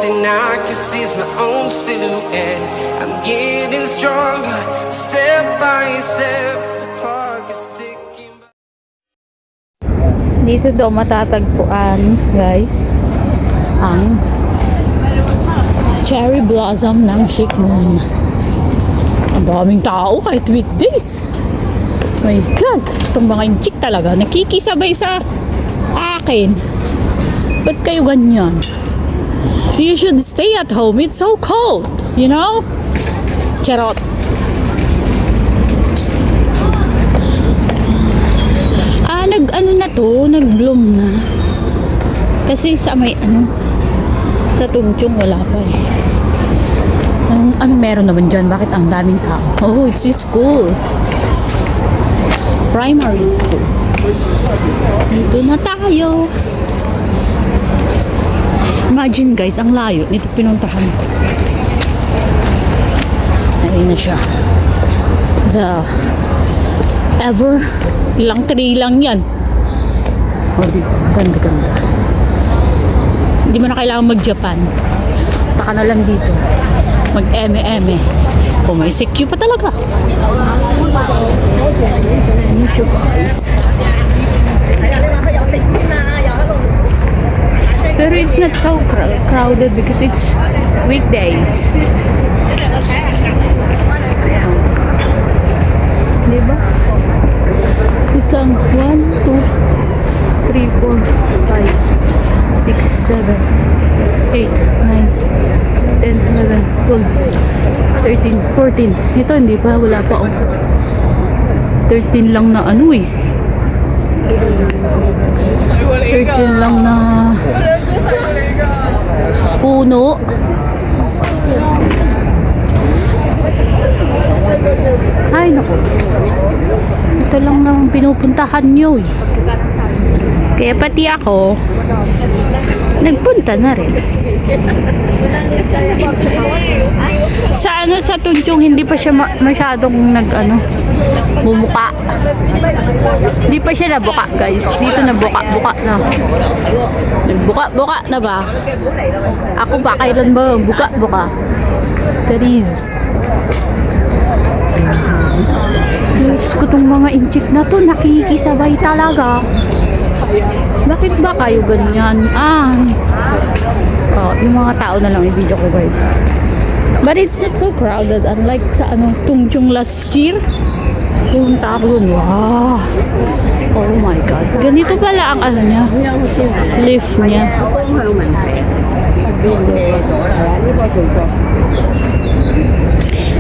thing I can see is my own silhouette. I'm getting stronger, step by step. The clock is ticking. Dito daw matatagpuan, guys, ang cherry blossom ng Shikmon. Ang daming tao kahit weekdays. My God, itong mga inchik talaga nakikisabay sa akin. Ba't kayo ganyan? You should stay at home. It's so cold, you know? Charot. Nag-ano na to, nag-bloom na. Kasi sa may sa Tungchong wala pa eh. Ano meron naman dyan? Bakit ang daming tao? Oh, it's a school. Primary school. Dito na tayo. Imagine guys, ang layo nito pinuntahan ko. Ayun na siya. Ilang tree lang yan. Oh, ganda. Hindi mo na kailangan mag-Japan. Taka na lang dito. Mag-eme-eme. Kung may CQ pa talaga. Ano siya guys? Pero it's not so crowded because it's weekdays. Diba? Isang 1, 2, 3, 4, 5, 6, 7, 8, 9, 10, 11, 12, 13, 14. Ito hindi pa, wala pa oh. 13 lang na ano eh. 13 lang na puno. Ay naku, ito lang nang pinupuntahan nyo eh. Kaya pati ako nagpunta na rin. Sa Tungchong hindi pa siya masyadong bumuka. Hindi pa siya nabuka guys. Dito nabuka na. Nagbuka na ba? Ako ba kailan ba buka? Charis. Diyos ko, tong mga inchik na to nakikisabay talaga. Bakit ba kayo ganyan? Yung mga tao na lang i-video ko guys. But it's not so crowded unlike sa Tungchong last year. Punta ako dun. Wow! Oh my God. Ganito pala ang niya. Leaf niya.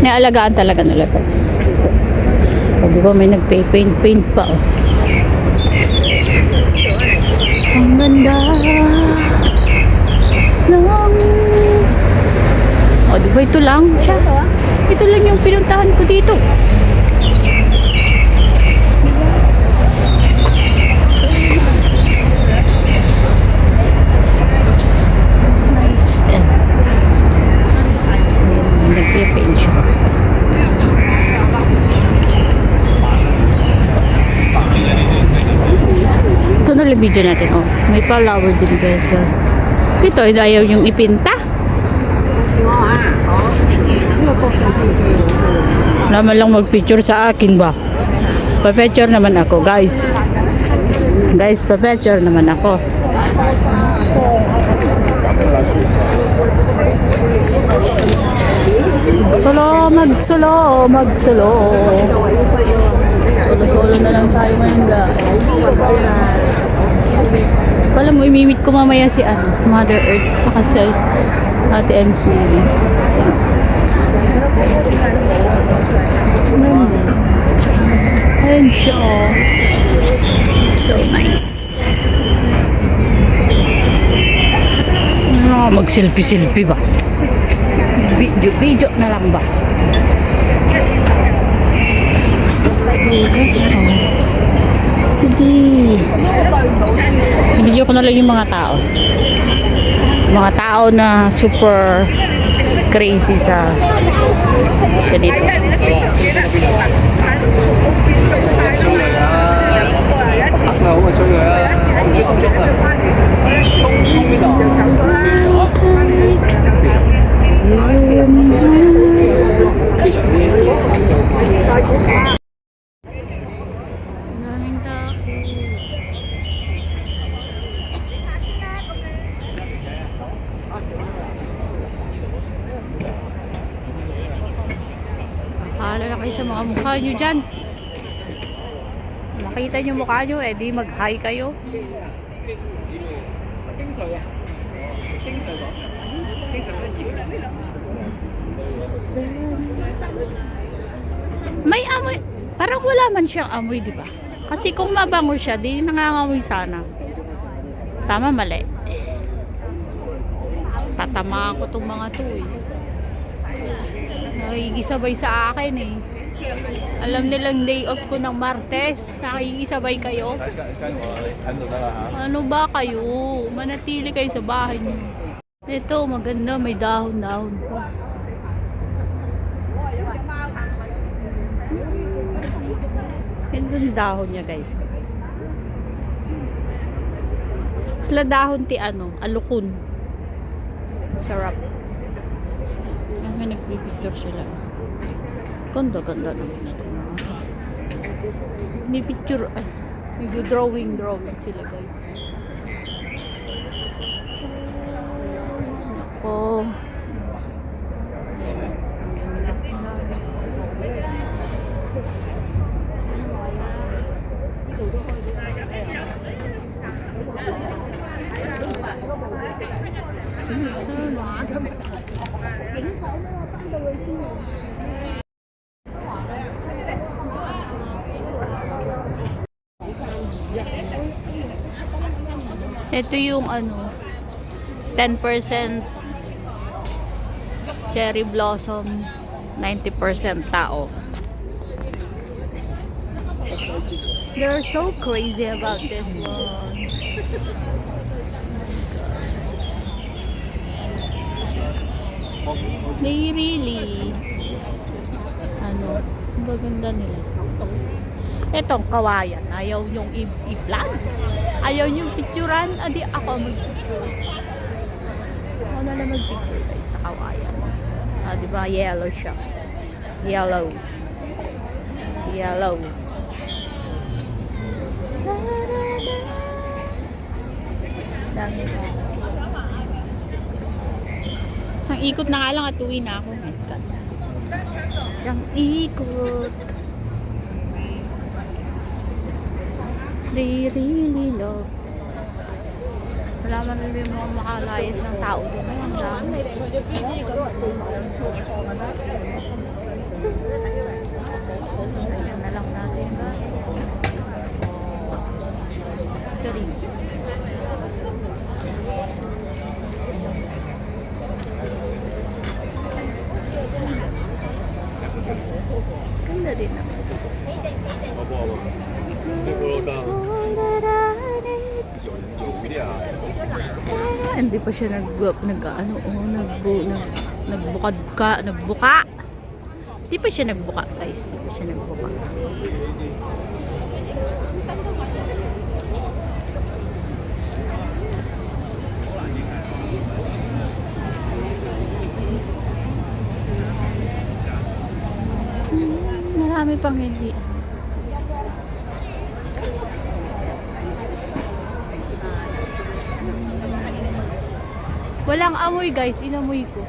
Naalagaan talaga nila guys. O diba may nagpaint pa oh. Ang ganda lang. O diba ito lang siya. Ito lang yung pinuntahan ko dito. Nice. Nagpaint siya. Ito na lang video natin. Oh, may flower din dito. Ito, ayaw yung ipinta. Naman lang mag-picture sa akin ba? Pa-picture naman ako, guys. Guys, pa-picture naman ako. Magsolo. Solo na lang tayo ngayon, guys. Alam mo, imimit ko mamaya si Mother Earth saka si Ate MC. Ayan siya. So nice. Mag-selfie ba? Video na lang ba? Sige. I-video ko na lang yung mga tao. Mga tao na super crazy sa ganito. 好啊，追佢啊！我唔中意東涌啊，東涌邊度？機場啲。Daming tao. Bahala na kayo sa mga mukha nyo dyan. Makita nyo mukha nyo, eh di mag-hi kayo. May amoy, parang wala man siyang amoy, di ba? Kasi kung mabango siya, di nangangamoy sana. Tama, mali. Tatamaan ko tong mga to eh. Nakikisabay sa akin eh. Alam nilang day off ko ng Martes. Nakikisabay kayo. Ano ba kayo? Manatili kayo sa bahay niyo. Ito, maganda. May dahon-dahon pa. Ganda yung dahon niya, guys. Sila dahon ti ano, alukun. Sarap. May nagpipicture sila. Ganda-ganda naman ito. May picture, ay, may drawing sila, guys. Nako. Ito yung ano, 10% cherry blossom, 90% tao. They're so crazy about this one. They really, ano, maganda nila. Etong kawayan, ayaw yung i-vlog. Ayaw yung picturean, adi ako mag-picture. Ako na lang mag-picture guys sa kawayan. Ah, di ba? Yellow siya. Yellow. Yellow. Dami. Isang ikot na nga lang at uwi na ako. Isang ikot. They really love. Wala man rin yung mga makalayas ng tao doon. Ang dami. Ayan na lang natin guys. Charis. Ganda din naman. Hindi pa siya nagbuka. Hindi pa siya nagbuka, guys. Hindi pa siya nagbuka. Marami pang hindi. Walang amoy guys, inamoy ko.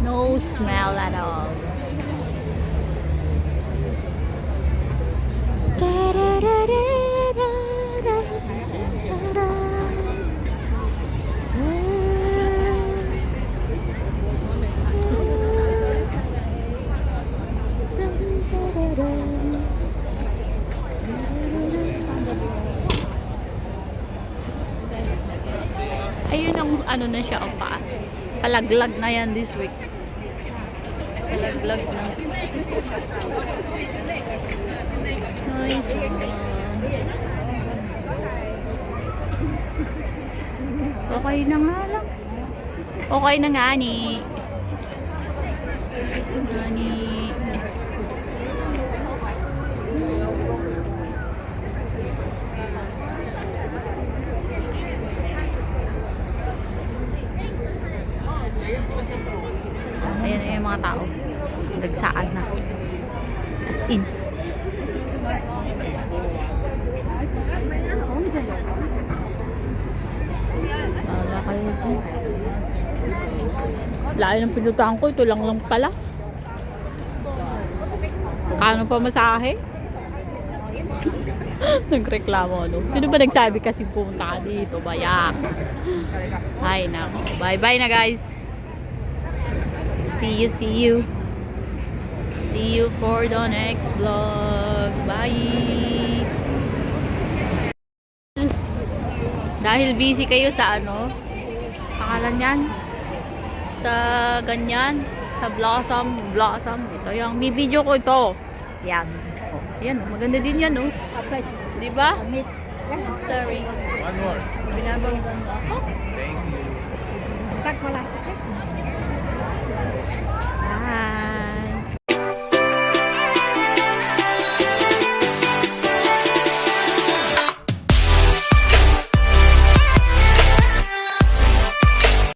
No smell at all. Ayun ang ano na siya ang paa. Palaglag na yan this week. Palaglag na. Nice one. Okay na nga lang. Okay na nga ni. Ni. yung mga tao. Nagsaan na. As in. Wala kayo dyan. Layo ng pinutahan ko. Ito lang pala. Kano pa masahe? Nagreklamo, no? Sino ba nagsabi kasi pumunta ka dito? Bayak. Ay, nako. Bye-bye na, guys. See you, see you. See you for the next vlog. Bye! Dahil busy kayo sa ano? Pangalan yan? Sa ganyan? Sa Blossom. Ito yung video ko ito. Yan. Oh, yan. Maganda din yan, oh. Diba? Sorry. One more. Binabang ako. Thank you.